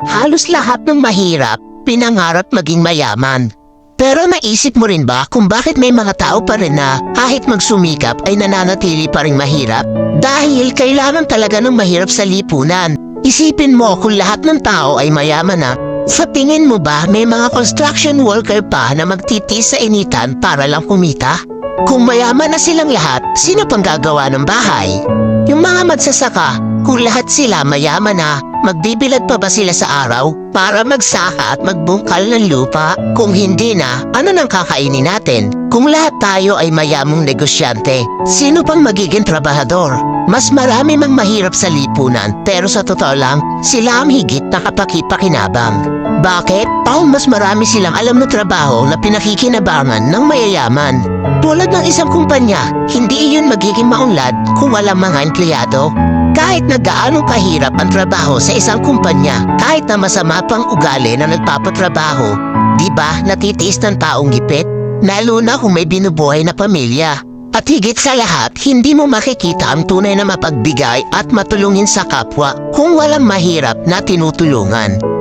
Halos lahat ng mahirap, pinangarap maging mayaman. Pero naisip mo rin ba kung bakit may mga tao pa rin na kahit magsumikap ay nananatili pa rin mahirap? Dahil kailangan talaga ng mahirap sa lipunan. Isipin mo kung lahat ng tao ay mayaman na, sa tingin mo ba may mga construction worker pa na magtitiis sa initan para lang kumita? Kung mayaman na silang lahat, sino pang gagawa ng bahay? Yung mga magsasaka, kung lahat sila mayaman na, magbibilad pa ba sila sa araw para magsaka at magbungkal ng lupa? Kung hindi na, ano nang kakainin natin? Kung lahat tayo ay mayamang negosyante, sino pang magiging trabahador? Mas marami mang mahirap sa lipunan, pero sa totoo lang, sila ang higit na kapaki-pakinabang. Bakit? Mas marami silang alam na trabaho na pinakikinabangan ng mayayaman. Tulad ng isang kumpanya, hindi iyon magiging maunlad kung walang mga empleyado. Kahit na gaano kahirap ang trabaho sa isang kumpanya, kahit na masama pang ugali na nagpapatrabaho, di ba natitiis ng taong gipit? Lalo na kung may binubuhay na pamilya. At higit sa lahat, hindi mo makikita ang tunay na mapagbigay at matulungin sa kapwa kung walang mahirap na tinutulungan.